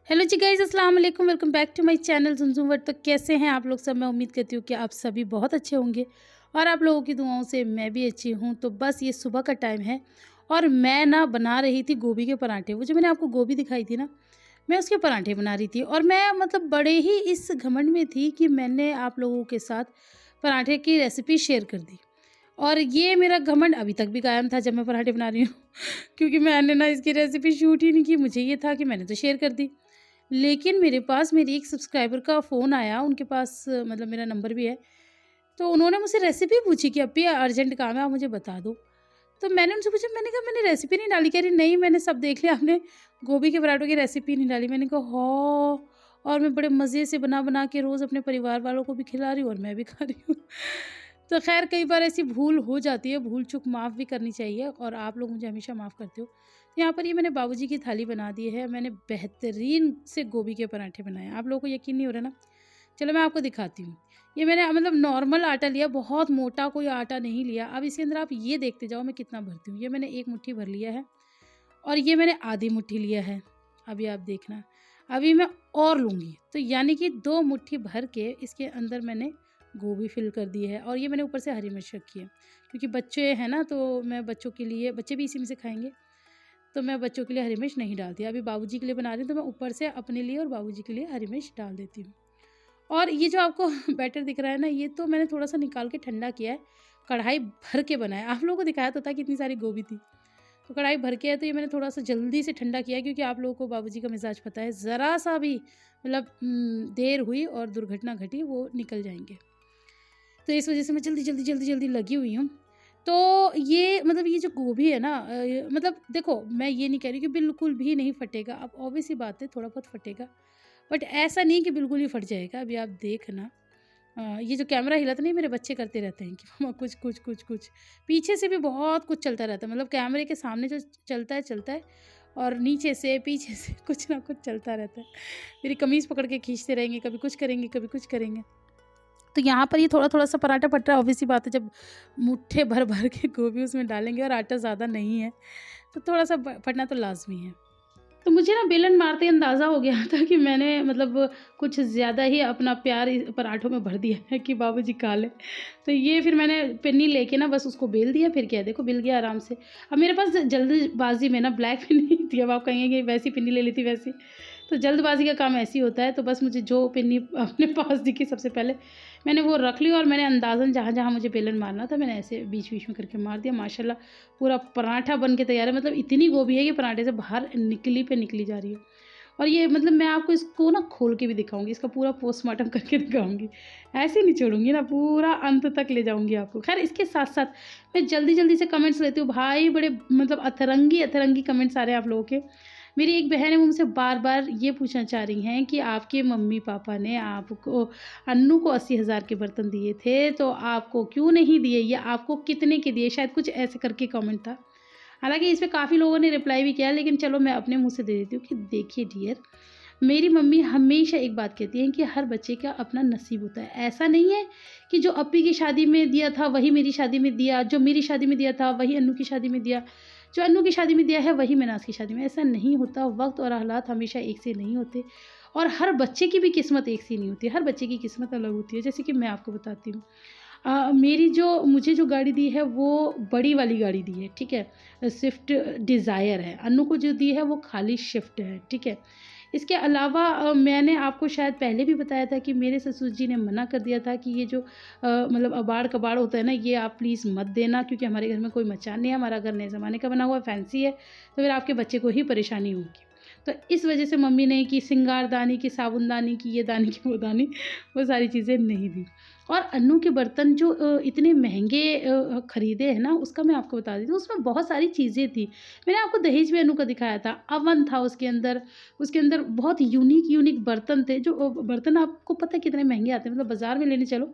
Hello जी guys, अस्सलाम वालेकुम। Welcome back to my channel Zumzum world. तो कैसे हैं आप लोग सब? मैं उम्मीद करती हूँ कि आप सभी बहुत अच्छे होंगे और आप लोगों की दुआओं से मैं भी अच्छी हूँ। तो बस ये सुबह का टाइम है और मैं ना बना रही थी गोभी के पराठे। वो जो मैंने आपको गोभी दिखाई थी ना, मैं उसके पराठे बना रही थी और मैं मतलब बड़े ही इस घमंड में थी कि मैंने आप लोगों के साथ पराठे की रेसिपी शेयर कर दी। और ये मेरा घमंड अभी तक भी कायम था जब मैं पराठे बना रही हूँ क्योंकि मैंने ना इसकी रेसिपी शूट ही नहीं की। मुझे ये था कि मैंने तो शेयर कर दी। लेकिन मेरे पास मेरी एक सब्सक्राइबर का फ़ोन आया, उनके पास मतलब मेरा नंबर भी है, तो उन्होंने मुझसे रेसिपी पूछी कि अप्पी अर्जेंट काम है, आप मुझे बता दो। तो मैंने उनसे पूछा, मैंने कहा मैंने रेसिपी नहीं डाली। कह रही नहीं, मैंने सब देख लिया, आपने गोभी के पराठों की रेसिपी नहीं डाली। मैंने कहा हाँ, और मैं बड़े मज़े से बना-बना के रोज़ अपने परिवार वालों को भी खिला रही हूँ और मैं भी खा रही हूँ। तो ख़ैर कई बार ऐसी भूल हो जाती है, भूल-चूक माफ़ भी करनी चाहिए और आप लोग मुझे हमेशा माफ़ करते हो। यहाँ पर ये मैंने बाबूजी की थाली बना दी है, मैंने बेहतरीन से गोभी के पराठे बनाए हैं। आप लोगों को यकीन नहीं हो रहा ना? चलो मैं आपको दिखाती हूँ। ये मैंने मतलब नॉर्मल आटा लिया, बहुत मोटा कोई आटा नहीं लिया। अब इसके अंदर आप ये देखते जाओ मैं कितना भरती हूँ। ये मैंने 1 मुट्ठी भर लिया है और ये मैंने आधी मुट्ठी लिया है। अभी आप देखना, अभी मैं और लूँगी। तो यानी कि 2 मुट्ठी भर के इसके अंदर मैंने गोभी फिल कर दी है और ये मैंने ऊपर से हरी मिर्च रखी है। क्योंकि बच्चे हैं ना, तो मैं बच्चों के लिए, बच्चे भी इसी में से खाएँगे, तो मैं बच्चों के लिए हरी मिर्च नहीं डालती। अभी बाबूजी के लिए बना रही हूँ तो मैं ऊपर से अपने लिए और बाबूजी के लिए हरी मिर्च डाल देती हूँ। और ये जो आपको बैटर दिख रहा है ना, ये तो मैंने थोड़ा-सा निकाल के ठंडा किया है, कढ़ाई भर के बनाया। आप लोगों को दिखाया तो था कितनी सारी गोभी थी, तो कढ़ाई भर के है, तो ये मैंने थोड़ा-सा जल्दी से ठंडा किया है क्योंकि आप लोगों को बाबूजी का मिज़ाज पता है, ज़रा-सा भी मतलब देर हुई और दुर्घटना घटी, वो निकल जाएँगे। तो इस वज़ह से मैं जल्दी लगी हुई हूँ। तो ये मतलब ये जो गोभी है ना, मतलब देखो मैं ये नहीं कह रही कि बिल्कुल भी नहीं फटेगा, अब ऑब्वियस सी बात है थोड़ा बहुत फटेगा, बट ऐसा नहीं कि बिल्कुल ही फट जाएगा। अभी आप देखना, ये जो कैमरा हिला था नहीं, मेरे बच्चे करते रहते हैं कि मम्मा कुछ पीछे से भी बहुत कुछ चलता रहता है, मतलब कैमरे के सामने जो चलता है और नीचे से पीछे से कुछ ना कुछ चलता रहता है। मेरी कमीज़ पकड़ के खींचते रहेंगे, कभी कुछ करेंगे, कभी कुछ करेंगे। तो यहाँ पर ये थोड़ा-थोड़ा सा पराठा फट रहा है, ऑब्वियस सी बात है जब मुट्ठे भर-भर के गोभी उसमें डालेंगे और आटा ज़्यादा नहीं है, तो थोड़ा-सा ब फटना तो लाज़मी है। तो मुझे ना बेलन मारते ही अंदाज़ा हो गया था कि मैंने मतलब कुछ ज़्यादा ही अपना प्यार इस पराठों में भर दिया है कि बाबूजी खा लें। तो ये फिर मैंने पिन्नी लेके ना बस उसको बेल दिया, फिर क्या देखो बिल गया आराम से। अब मेरे पास जल्दबाज़ी में ना ब्लैक पिन्नी थी, अब आप कहेंगे कि वैसी पिन्नी ले ली थी वैसी। तो जल्दबाज़ी का काम ऐसे ही होता है, तो बस मुझे जो पिन्नी अपने पास दिखी सबसे पहले मैंने वो रख ली और मैंने अंदाज़न जहाँ-जहाँ मुझे बेलन मारना था मैंने ऐसे बीच-बीच में करके मार दिया। माशाल्लाह पूरा पराठा बन के तैयार है, मतलब इतनी गोभी है कि पराठे से बाहर निकली पे निकली जा रही है। और ये मतलब मैं आपको इसको ना खोल के भी दिखाऊँगी, इसका पूरा पोस्टमार्टम करके दिखाऊँगी। ऐसे नहीं छोड़ूँगी ना, पूरा अंत तक ले जाऊँगी आपको। ख़ैर इसके साथ-साथ मैं जल्दी-जल्दी से कमेंट्स लेती हूँ। भाई बड़े मतलब अतरंगी-अतरंगी कमेंट्स आ रहे हैं आप लोगों के। मेरी एक बहन है, वो मुझसे बार-बार ये पूछना चाह रही हैं कि आपके मम्मी-पापा ने आपको अन्नू को 80,000 के बर्तन दिए थे, तो आपको क्यों नहीं दिए या आपको कितने के दिए? शायद कुछ ऐसे करके कमेंट था। हालाँकि इस पे काफ़ी लोगों ने रिप्लाई भी किया, लेकिन चलो मैं अपने मुँह से दे देती हूँ कि देखिए डियर, मेरी मम्मी हमेशा एक बात कहती हैं कि हर बच्चे का अपना नसीब होता है। ऐसा नहीं है कि जो अप्पी की शादी में दिया था वही मेरी शादी में दिया, जो मेरी शादी में दिया था वही अन्नू की शादी में दिया, जो अन्नू की शादी में दिया है वही मैनाज़ की शादी में। ऐसा नहीं होता, वक़्त और हालात हमेशा एक से नहीं होते और हर बच्चे की भी किस्मत एक सी नहीं होती, हर बच्चे की किस्मत अलग होती है। जैसे कि मैं आपको बताती हूँ, मेरी जो मुझे जो गाड़ी दी है वो बड़ी वाली गाड़ी दी है, ठीक है? स्विफ्ट डिज़ायर है। अन्नू को जो दी है वो खाली शिफ्ट है, ठीक है? इसके अलावा मैंने आपको शायद पहले भी बताया था कि मेरे ससुर जी ने मना कर दिया था कि ये जो मतलब अबाड़-कबाड़ होता है ना, ये आप प्लीज़ मत देना क्योंकि हमारे घर में कोई मचान नहीं है, हमारा घर नए ज़माने का बना हुआ है, फैंसी है, तो फिर आपके बच्चे को ही परेशानी होगी। तो इस वजह से मम्मी ने कि सिंगारदानी, की साबुनदानी, की ये दानी, की वो दानी, वो सारी चीज़ें नहीं दी। और अन्नू के बर्तन जो इतने महँगे खरीदे हैं ना, उसका मैं आपको बता देती हूँ, उसमें बहुत सारी चीज़ें थी। मैंने आपको दहेज में अन्नू का दिखाया था, अवन था उसके अंदर बहुत यूनिक बर्तन थे, जो बर्तन आपको पता है कितने महँगे आते हैं, मतलब बाज़ार में लेने चलो,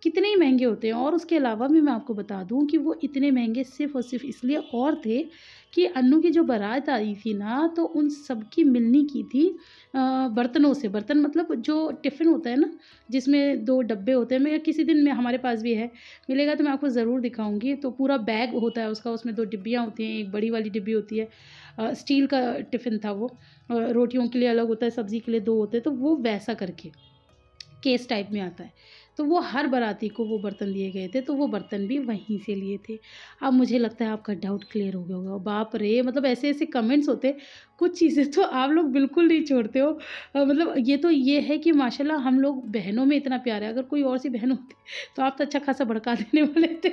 कितने ही महंगे होते हैं। और उसके अलावा भी मैं आपको बता दूं कि वो इतने महंगे सिर्फ़ और सिर्फ इसलिए और थे कि अन्नू की जो बारात आई थी ना, तो उन सब की मिलनी की थी बर्तनों से। बर्तन मतलब जो टिफ़िन होता है ना, जिसमें 2 डब्बे होते हैं। मैं किसी दिन में हमारे पास भी है, मिलेगा तो मैं आपको ज़रूर दिखाऊँगी। तो पूरा बैग होता है उसका, उसमें 2 डिब्बियाँ होती हैं, एक बड़ी वाली डिब्बी होती है। स्टील का टिफ़िन था वो। रोटियों के लिए अलग होता है, सब्ज़ी के लिए 2 होते हैं, तो वो वैसा करके केस टाइप में आता है। तो वो हर बाराती को वो बर्तन दिए गए थे, तो वो बर्तन भी वहीं से लिए थे। अब मुझे लगता है आपका डाउट क्लियर हो गया होगा। बाप रे! मतलब ऐसे-ऐसे कमेंट्स होते हैं, कुछ चीज़ें तो आप लोग बिल्कुल नहीं छोड़ते हो। मतलब ये है कि माशाल्लाह हम लोग बहनों में इतना प्यार है। अगर कोई और सी बहन होती तो आप तो अच्छा खासा भड़का देने वाले थे।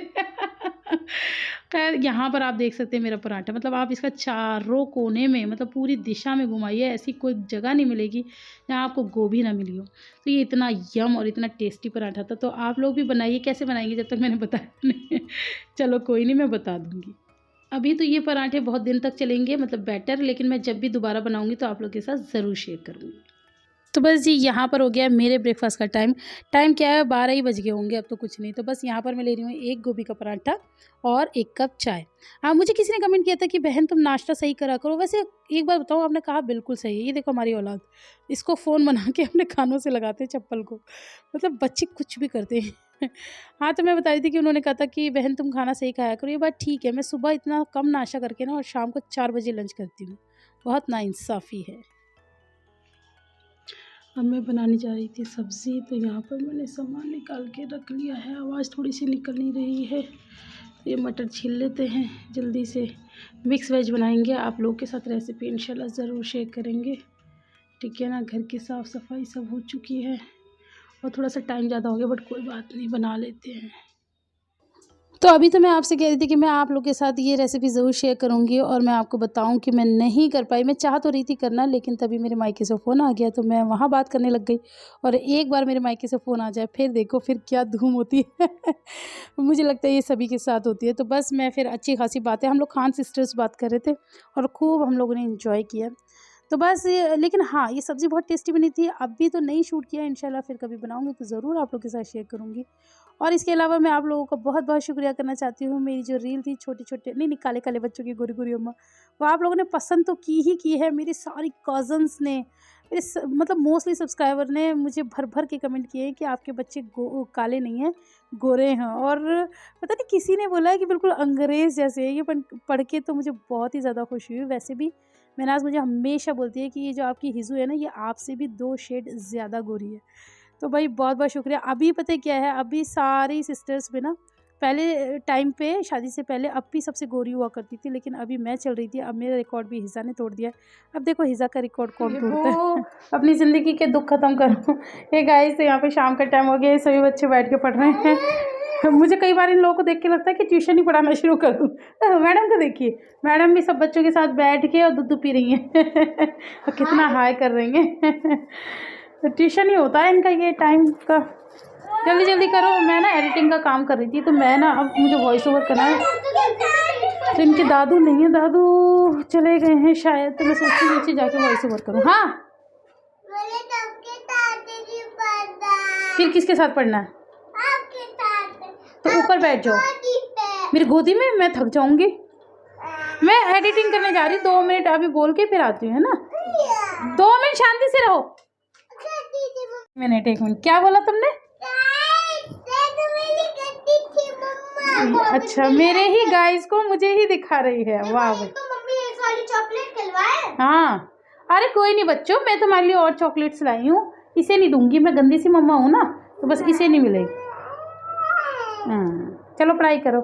ख़ैर यहाँ पर आप देख सकते हैं मेरा पराठा, मतलब आप इसका चारों कोने में, मतलब पूरी दिशा में घुमाइए, ऐसी कोई जगह नहीं मिलेगी जहाँ आपको गोभी ना मिली हो। तो ये इतना यम और इतना टेस्टी पराठा था। तो आप लोग भी बनाइए। कैसे बनाएंगे जब तक मैंने बताया नहीं। चलो कोई नहीं, मैं बता दूँगी। अभी तो ये पराठे बहुत दिन तक चलेंगे, मतलब बैटर, लेकिन मैं जब भी दोबारा बनाऊँगी तो आप लोग के साथ ज़रूर शेयर करूँगी। तो बस जी यहाँ पर हो गया मेरे ब्रेकफास्ट का टाइम। टाइम क्या है, 12 ही बज गए होंगे, अब तो कुछ नहीं। तो बस यहाँ पर मैं ले रही हूँ 1 गोभी का पराठा और 1 कप चाय। मुझे किसी ने कमेंट किया था कि बहन तुम नाश्ता सही करा करो। वैसे एक बात बताऊँ, आपने कहा बिल्कुल सही है। ये देखो हमारी औलाद, इसको फ़ोन बना के अपने कानों से लगाते हैं चप्पल को। मतलब बच्चे कुछ भी करते हैं। हाँ, तो मैं बता रही थी कि उन्होंने कहा था कि बहन तुम खाना सही खाया करो। ये बात ठीक है, मैं सुबह इतना कम नाश्ता करके ना और शाम को 4 बजे लंच करती हूँ। बहुत नाइंसाफ़ी है। अब मैं बनाने जा रही थी सब्ज़ी, तो यहाँ पर मैंने सामान निकाल के रख लिया है। आवाज़ थोड़ी सी निकल नहीं रही है। ये मटर छील लेते हैं जल्दी से। मिक्स वेज बनाएंगे, आप लोग के साथ रेसिपी इंशाल्लाह ज़रूर शेयर करेंगे। ठीक है ना। घर की साफ़ सफाई सब हो चुकी है और थोड़ा सा टाइम ज़्यादा हो गया, बट कोई बात नहीं, बना लेते हैं। तो अभी तो मैं आपसे कह रही थी कि मैं आप लोग के साथ ये रेसिपी ज़रूर शेयर करूँगी और मैं आपको बताऊँ कि मैं नहीं कर पाई। मैं चाह तो रही थी करना, लेकिन तभी मेरे मायके से फ़ोन आ गया, तो मैं वहाँ बात करने लग गई। और एक बार मेरे मायके से फ़ोन आ जाए, फिर देखो फिर क्या धूम होती है। मुझे लगता है ये सभी के साथ होती है। तो बस मैं फिर अच्छी खासी बातें, हम लोग खान सिस्टर्स बात कर रहे थे और खूब हम लोगों ने इन्जॉय किया। तो बस लेकिन हाँ, ये सब्ज़ी बहुत टेस्टी बनी थी। अभी तो नहीं शूट किया, इंशाल्लाह फिर कभी बनाऊँगी तो ज़रूर आप लोग के साथ शेयर करूँगी। और इसके अलावा मैं आप लोगों का बहुत-बहुत शुक्रिया करना चाहती हूँ। मेरी जो रील थी छोटे-छोटे नहीं, काले-काले बच्चों की गोरी-गोरी अम्मा, वो आप लोगों ने पसंद तो की ही की है। मेरी सारी कज़न्स ने, मेरे मतलब मोस्टली सब्सक्राइबर ने मुझे भर-भर के कमेंट किए हैं कि आपके बच्चे काले नहीं हैं, गोरे हैं। और पता नहीं किसी ने बोला है कि बिल्कुल अंग्रेज़ जैसे है। ये पढ़ के तो मुझे बहुत ही ज़्यादा खुशी हुई। वैसे भी महनाज़ मुझे हमेशा बोलती है कि ये जो आपकी हिज़ू है ना, ये आपसे भी 2 शेड ज़्यादा गोरी है। तो भाई बहुत-बहुत शुक्रिया। अभी पता है क्या है, अभी सारी सिस्टर्स में ना, पहले टाइम पे शादी से पहले अप्पी सबसे गोरी हुआ करती थी, लेकिन अभी मैं चल रही थी। अब मेरा रिकॉर्ड भी हिज़ा ने तोड़ दिया। अब देखो हिज़ा का रिकॉर्ड कौन तोड़ता है। अपनी ज़िंदगी के दुःख ख़त्म करो। हे गाइस, तो यहाँ पे शाम का टाइम हो गया है, सभी बच्चे बैठ के पढ़ रहे हैं। मुझे कई बार इन लोगों को देख के लगता है कि ट्यूशन ही पढ़ाना शुरू कर दूँ। मैडम को देखिए, मैडम भी सब बच्चों के साथ बैठ के और दूध पी रही हैं। और कितना हाय कर रही हैं। तो ट्यूशन ही होता है इनका ये टाइम का। जल्दी जल्दी करो। मैं ना एडिटिंग का काम कर रही थी, तो मैं ना, अब मुझे वॉइस ओवर करना है। तो इनके दादू नहीं है, दादू चले गए हैं शायद, तो मैं सोचती हूँ नीचे जाके वॉइस ओवर करूँ। हाँ, फिर किसके साथ पढ़ना है? तो ऊपर बैठ जाओ मेरी गोदी में, मैं थक जाऊंगी। मैं एडिटिंग करने जा रही हूँ, 2 मिनट अभी बोल के फिर आती हूँ, है ना। 2 मिनट शांति से रहो। 1 मिनट, क्या बोला तुमने? अच्छा, मेरे ही गाइस को मुझे ही दिखा रही है। वाह भाई, चॉकलेट खिलवाए। हाँ, अरे कोई नहीं बच्चों, मैं तुम्हारे लिए और चॉकलेट्स लाई हूँ। इसे नहीं दूंगी, मैं गंदी सी मम्मा हूँ ना, तो बस इसे नहीं मिलेगी। चलो पढ़ाई करो।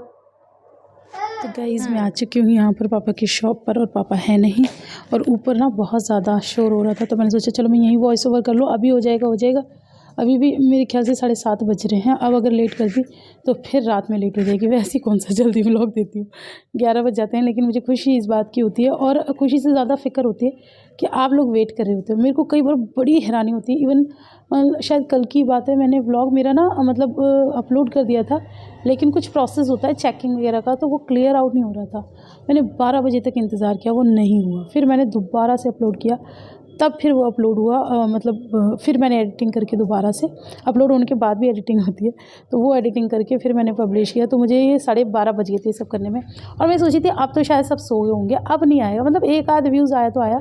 तो गाइज़ मैं आ चुकी हूँ यहाँ पर पापा की शॉप पर, और पापा है नहीं, और ऊपर ना बहुत ज़्यादा शोर हो रहा था, तो मैंने सोचा चलो मैं यहीं वॉइस ओवर कर लूँ। अभी हो जाएगा, हो जाएगा। अभी भी मेरे ख्याल से 7:30 बज रहे हैं। अब अगर लेट कर दी तो फिर रात में लेट हो जाएगी। वैसे ही कौन सा जल्दी व्लॉग देती हूँ, 11 बज जाते हैं। लेकिन मुझे खुशी इस बात की होती है, और खुशी से ज़्यादा फ़िक्र होती है कि आप लोग वेट कर रहे होते हो। मेरे को कई बार बड़ी हैरानी होती है। इवन शायद कल की बात है, मैंने व्लॉग मेरा ना मतलब अपलोड कर दिया था, लेकिन कुछ प्रोसेस होता है चेकिंग वगैरह का, तो वो क्लियर आउट नहीं हो रहा था। मैंने 12 बजे तक इंतज़ार किया, वो नहीं हुआ। फिर मैंने दोबारा से अपलोड किया, तब फिर वो अपलोड हुआ। मतलब फिर मैंने एडिटिंग करके दोबारा से, अपलोड होने के बाद भी एडिटिंग होती है, तो वो एडिटिंग करके फिर मैंने पब्लिश किया। तो मुझे ये 12:30 बज गए थे सब करने में। और मैं सोची थी अब तो शायद सब सो गए होंगे, अब नहीं आएगा, मतलब एक आध व्यूज़ आया तो आया,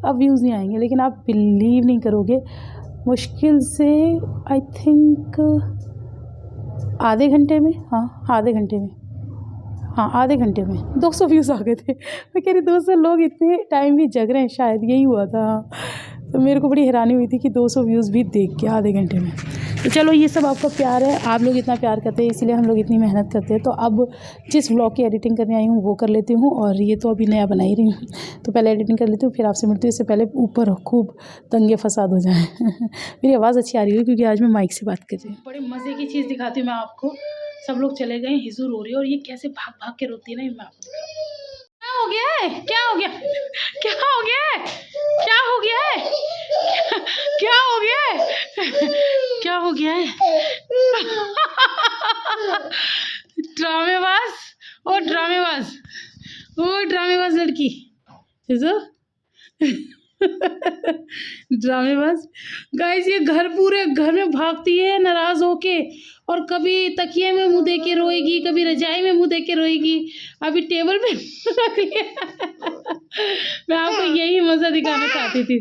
अब व्यूज़ नहीं आएंगे। लेकिन आप बिलीव नहीं करोगे, मुश्किल से आई थिंक आधे घंटे में, आधे घंटे में, आधे घंटे में 200 व्यूज़ आ गए थे। मैं कह रही 200 लोग इतने टाइम भी जग रहे हैं, शायद यही हुआ था। तो मेरे को बड़ी हैरानी हुई थी कि 200 व्यूज़ भी देख के आधे घंटे में। तो चलो ये सब आपका प्यार है, आप लोग इतना प्यार करते हैं, इसीलिए हम लोग इतनी मेहनत करते हैं। तो अब जिस व्लॉग की एडिटिंग करने आई हूँ वो कर लेती हूँ, और ये तो अभी नया बना ही रही हूँ, तो पहले एडिटिंग कर लेती हूँ, फिर आपसे मिलती हूँ। इससे पहले ऊपर खूब दंगे फसाद हो जाए। मेरी आवाज़ अच्छी आ रही है क्योंकि आज मैं माइक से बात कर रही हूँ। बड़ी मज़े की चीज़ दिखाती हूँ मैं आपको। सब लोग चले गए, हिजू रो रही है, और ये कैसे भाग भाग के रोती है ना, ये मैं आपको क्या हो गया है, क्या हो गया, क्या हो गया है, क्या हो गया है, क्या हो गया है, क्या हो गया है। ड्रामेबाज, ओ ड्रामेबाज, ओ ड्रामेबाज लड़की, ड्रामेबाज। गाइस ये पूरे घर में भागती है नाराज होके, और कभी तकिए में मुंह दे के रोएगी, कभी रजाई में मुंह दे के रोएगी, अभी टेबल पे रख लिया। मैं आपको यही मजा दिखाना चाहती थी।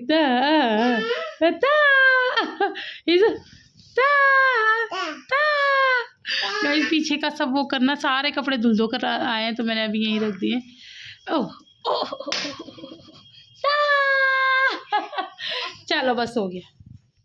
गाइस पीछे का सब वो करना, सारे कपड़े धुल धो कर आए हैं, तो मैंने अभी यहीं रख दिए। ओह चलो बस हो गया।